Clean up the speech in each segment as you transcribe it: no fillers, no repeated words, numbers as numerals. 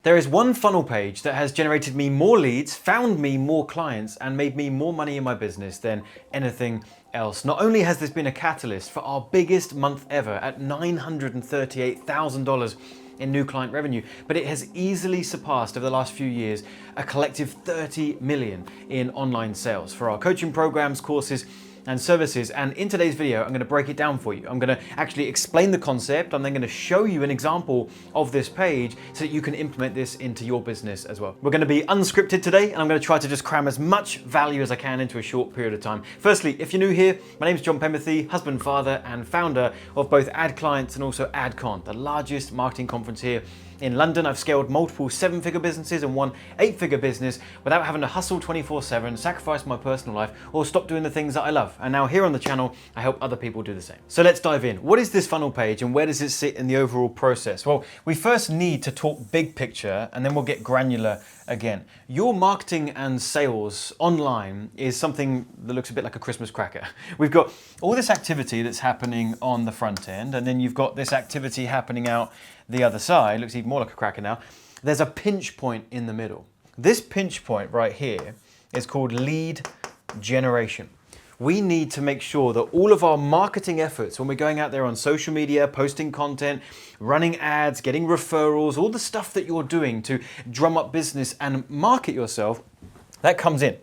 There is one funnel page that has generated me more leads, found me more clients, and made me more money in my business than anything else. Not only has this been a catalyst for our biggest month ever at $938,000 in new client revenue, but it has easily surpassed over the last few years a collective 30 million in online sales for our coaching programs, courses, and services. And in today's video, I'm going to break it down for you. I'm going to actually explain the concept. I'm then going to show you an example of this page so that you can implement this into your business as well. We're going to be unscripted today, and I'm going to try to just cram as much value as I can into a short period of time. Firstly, if you're new here, my name is John Penberthy, husband, father, and founder of both AdClients and also AdCon, the largest marketing conference here in London. I've scaled multiple 7-figure businesses and one 8-figure business without having to hustle 24/7, sacrifice my personal life, or stop doing the things that I love. And now here on the channel, I help other people do the same. So let's dive in. What is this funnel page and where does it sit in the overall process? Well, we first need to talk big picture and then we'll get granular again. Your marketing and sales online is something that looks a bit like a Christmas cracker. We've got all this activity that's happening on the front end, and then you've got this activity happening out the other side. Looks even more like a cracker now. There's a pinch point in the middle. This pinch point right here is called lead generation. We need to make sure that all of our marketing efforts, when we're going out there on social media, posting content, running ads, getting referrals, all the stuff that you're doing to drum up business and market yourself, that comes in.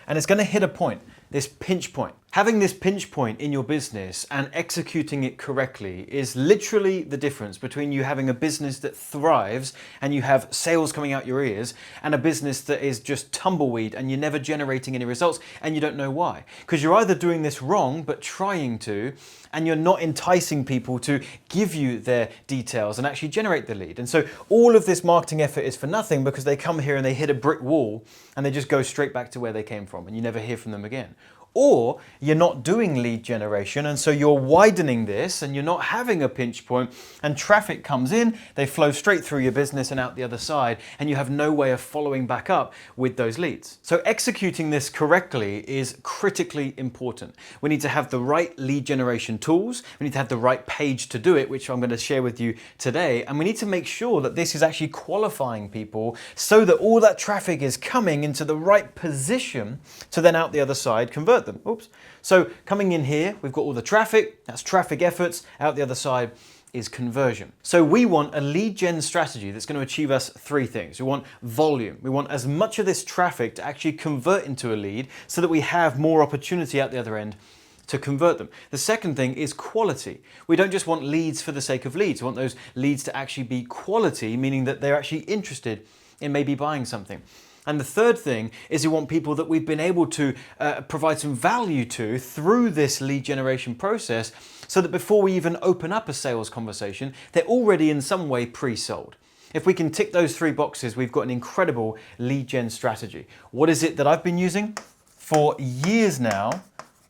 And it's going to hit a point, this pinch point. Having this pinch point in your business and executing it correctly is literally the difference between you having a business that thrives and you have sales coming out your ears and a business that is just tumbleweed and you're never generating any results and you don't know why. Because you're either doing this wrong but trying to, and you're not enticing people to give you their details and actually generate the lead. And so all of this marketing effort is for nothing because they come here and they hit a brick wall and they just go straight back to where they came from and you never hear from them again. Or you're not doing lead generation and so you're widening this and you're not having a pinch point and traffic comes in, they flow straight through your business and out the other side and you have no way of following back up with those leads. So executing this correctly is critically important. We need to have the right lead generation tools, we need to have the right page to do it, which I'm going to share with you today, and we need to make sure that this is actually qualifying people so that all that traffic is coming into the right position to then out the other side convert them. Oops. So coming in here, we've got all the traffic, that's traffic efforts, out the other side is conversion. So we want a lead gen strategy that's going to achieve us 3 things. We want volume. We want as much of this traffic to actually convert into a lead so that we have more opportunity out the other end to convert them. The second thing is quality. We don't just want leads for the sake of leads. We want those leads to actually be quality, meaning that they're actually interested in maybe buying something. And the third thing is we want people that we've been able to provide some value to through this lead generation process so that before we even open up a sales conversation, they're already in some way pre-sold. If we can tick those 3 boxes, we've got an incredible lead gen strategy. What is it that I've been using? For years now,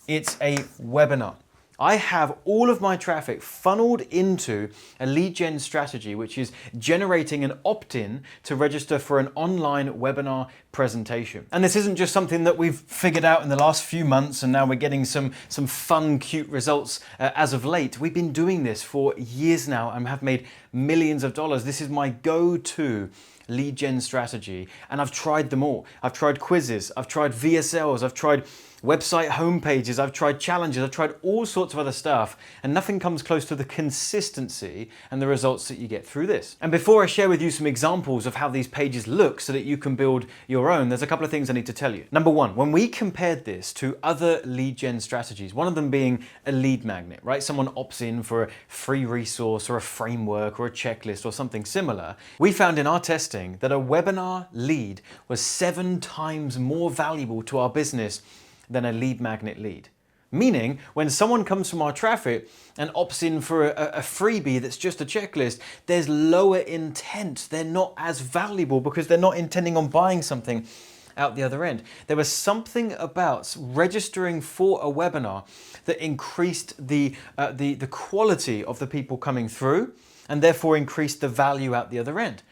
it's a webinar. I have all of my traffic funneled into a lead gen strategy, which is generating an opt-in to register for an online webinar presentation. And this isn't just something that we've figured out in the last few months and now we're getting some fun, cute results as of late. We've been doing this for years now and have made millions of dollars. This is my go-to lead gen strategy, and I've tried them all. I've tried quizzes, I've tried VSLs, I've tried website homepages, I've tried challenges, I've tried all sorts of other stuff, and nothing comes close to the consistency and the results that you get through this. And before I share with you some examples of how these pages look so that you can build your own, there's a couple of things I need to tell you. Number one, when we compared this to other lead gen strategies, one of them being a lead magnet, right? Someone opts in for a free resource or a framework or a checklist or something similar. We found in our testing that a webinar lead was 7 times more valuable to our business than a lead magnet lead. Meaning, when someone comes from our traffic and opts in for a freebie that's just a checklist, there's lower intent. They're not as valuable because they're not intending on buying something out the other end. There was something about registering for a webinar that increased the quality of the people coming through and therefore increased the value out the other end.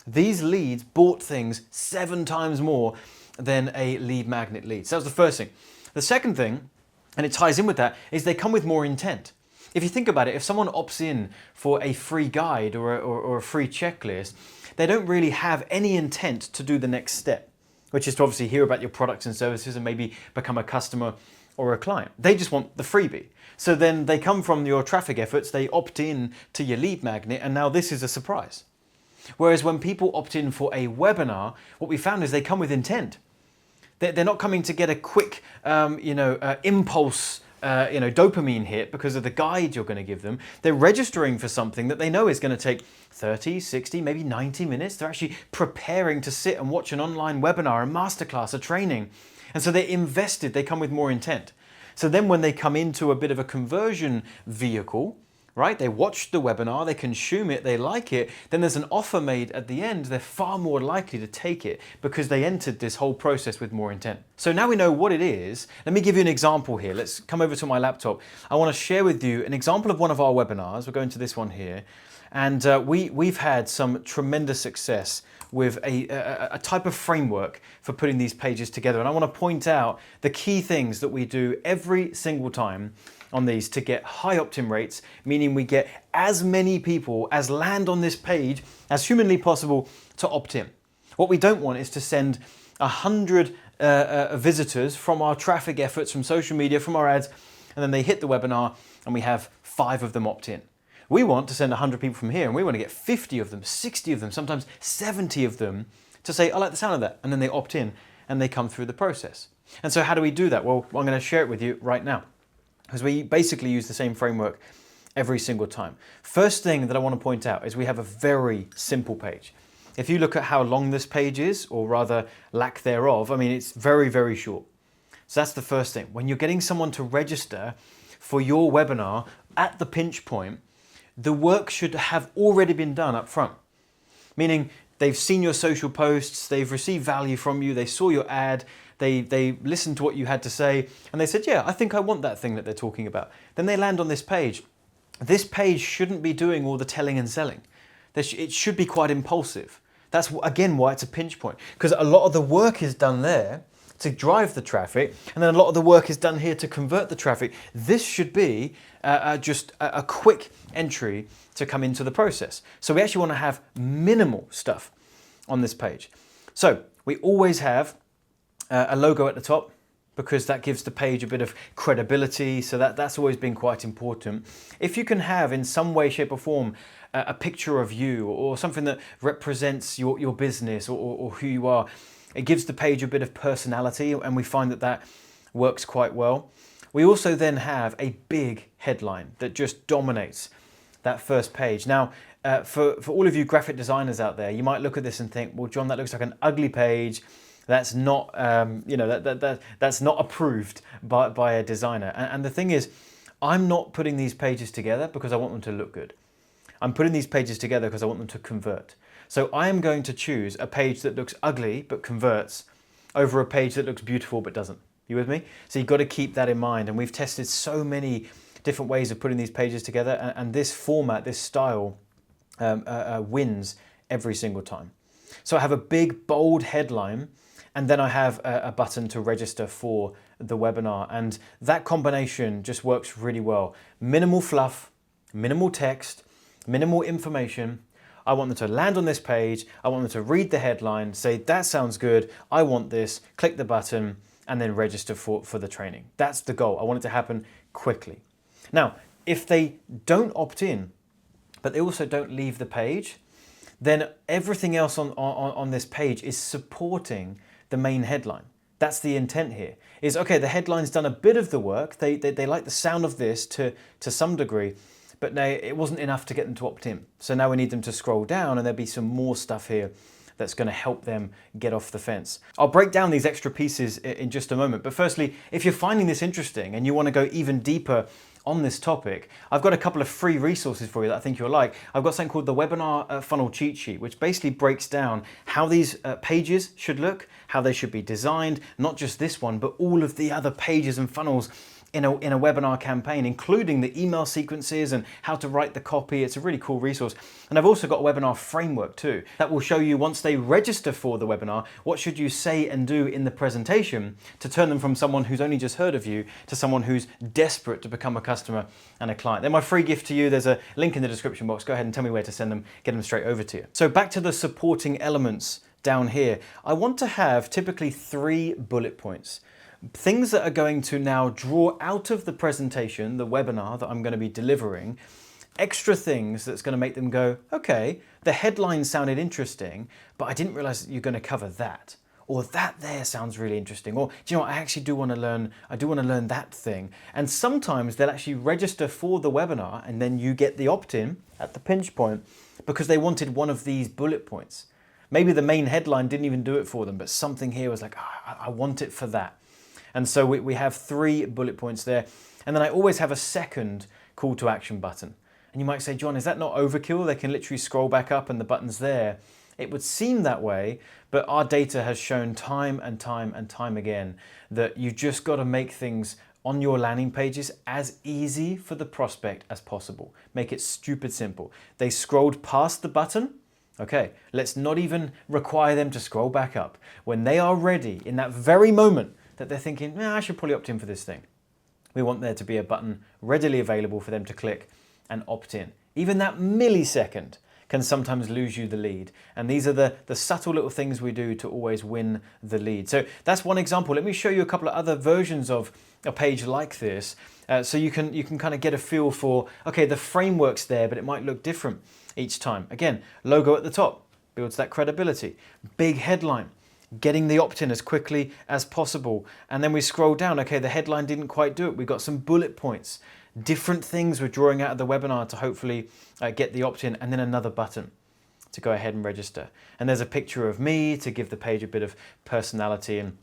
These leads bought things 7 times more than a lead magnet lead. So that was the first thing. The second thing, and it ties in with that, is they come with more intent. If you think about it, if someone opts in for a free guide or a free checklist, they don't really have any intent to do the next step, which is to obviously hear about your products and services and maybe become a customer or a client. They just want the freebie. So then they come from your traffic efforts, they opt in to your lead magnet, and now this is a surprise. Whereas when people opt in for a webinar, what we found is they come with intent. They're not coming to get a quick, impulse, dopamine hit because of the guide you're going to give them. They're registering for something that they know is going to take 30, 60, maybe 90 minutes. They're actually preparing to sit and watch an online webinar, a masterclass, a training. And so they're invested, they come with more intent. So then when they come into a bit of a conversion vehicle, right? They watch the webinar, they consume it, they like it, then there's an offer made at the end, they're far more likely to take it because they entered this whole process with more intent. So now we know what it is. Let me give you an example here. Let's come over to my laptop. I want to share with you an example of one of our webinars. We're going to this one here. And we've had some tremendous success with a type of framework for putting these pages together. And I want to point out the key things that we do every single time on these to get high opt-in rates, meaning we get as many people as land on this page as humanly possible to opt in. What we don't want is to send 100 visitors from our traffic efforts, from social media, from our ads, and then they hit the webinar and we have 5 of them opt in. We want to send 100 people from here and we want to get 50 of them, 60 of them, sometimes 70 of them to say, I like the sound of that. And then they opt in and they come through the process. And so how do we do that? Well, I'm going to share it with you right now, because we basically use the same framework every single time. First thing that I want to point out is we have a very simple page. If you look at how long this page is, or rather lack thereof, I mean, it's very, very short. So that's the first thing. When you're getting someone to register for your webinar at the pinch point, the work should have already been done up front. Meaning they've seen your social posts, they've received value from you, they saw your ad, they listened to what you had to say, and they said, yeah, I think I want that thing that they're talking about. Then they land on this page. This page shouldn't be doing all the telling and selling. It should be quite impulsive. That's, again, why it's a pinch point, because a lot of the work is done there to drive the traffic, and then a lot of the work is done here to convert the traffic. This should be just a quick entry to come into the process. So we actually want to have minimal stuff on this page. So we always have a logo at the top, because that gives the page a bit of credibility. So that's always been quite important. If you can have in some way, shape or form a picture of you or something that represents your business or who you are, it gives the page a bit of personality, and we find that works quite well. We also then have a big headline that just dominates that first page. Now, for all of you graphic designers out there, you might look at this and think, well, John, that looks like an ugly page. That's not, that's not approved by a designer. And the thing is, I'm not putting these pages together because I want them to look good. I'm putting these pages together because I want them to convert. So I am going to choose a page that looks ugly but converts over a page that looks beautiful but doesn't. You with me? So you've got to keep that in mind. And we've tested so many different ways of putting these pages together, and this format, this style wins every single time. So I have a big bold headline, and then I have a button to register for the webinar. And that combination just works really well. Minimal fluff, minimal text, minimal information. I want them to land on this page. I want them to read the headline, say, that sounds good. I want this, click the button, and then register for the training. That's the goal. I want it to happen quickly. Now, if they don't opt in, but they also don't leave the page, then everything else on this page is supporting the main headline. That's the intent here, is, okay, the headline's done a bit of the work. They like the sound of this to some degree, but it wasn't enough to get them to opt in. So now we need them to scroll down, and there'll be some more stuff here that's going to help them get off the fence. I'll break down these extra pieces in just a moment. But firstly, if you're finding this interesting and you want to go even deeper on this topic, I've got a couple of free resources for you that I think you'll like. I've got something called the Webinar Funnel Cheat Sheet, which basically breaks down how these pages should look, how they should be designed, not just this one, but all of the other pages and funnels in a webinar campaign, including the email sequences and how to write the copy. It's a really cool resource. And I've also got a webinar framework too that will show you, once they register for the webinar, what should you say and do in the presentation to turn them from someone who's only just heard of you to someone who's desperate to become a customer and a client. They're my free gift to you. There's a link in the description box. Go ahead and tell me where to send them, get them straight over to you. So back to the supporting elements down here. I want to have typically 3 bullet points. Things that are going to now draw out of the presentation, the webinar that I'm going to be delivering, extra things that's going to make them go, okay, the headline sounded interesting, but I didn't realize that you're going to cover that. Or that there sounds really interesting. Or, do you know what, I actually do want to learn that thing. And sometimes they'll actually register for the webinar and then you get the opt-in at the pinch point because they wanted one of these bullet points. Maybe the main headline didn't even do it for them, but something here was like, oh, I want it for that. And so we have 3 bullet points there. And then I always have a second call to action button. And you might say, John, is that not overkill? They can literally scroll back up and the button's there. It would seem that way, but our data has shown time and time and time again that you just got to make things on your landing pages as easy for the prospect as possible. Make it stupid simple. They scrolled past the button. Okay, let's not even require them to scroll back up. When they are ready, in that very moment that they're thinking, I should probably opt in for this thing, we want there to be a button readily available for them to click and opt in. Even that millisecond can sometimes lose you the lead. And these are the subtle little things we do to always win the lead. So that's one example. Let me show you a couple of other versions of a page like this so you can kind of get a feel for, okay, the framework's there, but it might look different each time. Again, logo at the top builds that credibility. Big headline, getting the opt-in as quickly as possible. And then we scroll down, okay, the headline didn't quite do it. We've got some bullet points, different things we're drawing out of the webinar to hopefully get the opt-in, and then another button to go ahead and register. And there's a picture of me to give the page a bit of personality. And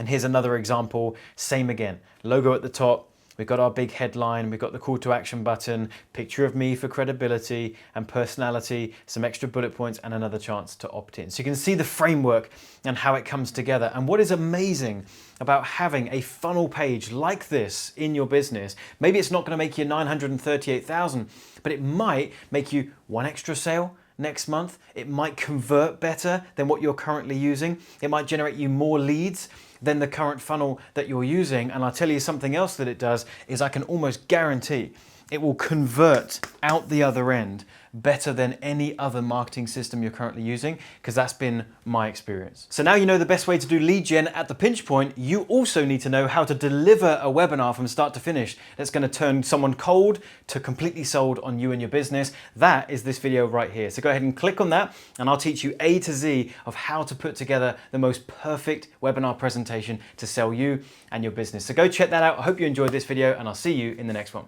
here's another example, same again, logo at the top. We've got our big headline, we've got the call to action button, picture of me for credibility and personality, some extra bullet points, and another chance to opt in. So you can see the framework and how it comes together. And what is amazing about having a funnel page like this in your business, maybe it's not going to make you 938,000, but it might make you 1 extra sale next month. It might convert better than what you're currently using. It might generate you more leads than the current funnel that you're using. And I'll tell you something else that it does is I can almost guarantee it will convert out the other end better than any other marketing system you're currently using, because that's been my experience. So now you know the best way to do lead gen at the pinch point. You also need to know how to deliver a webinar from start to finish that's going to turn someone cold to completely sold on you and your business. That is this video right here. So go ahead and click on that and I'll teach you A to Z of how to put together the most perfect webinar presentation to sell you and your business. So go check that out. I hope you enjoyed this video and I'll see you in the next one.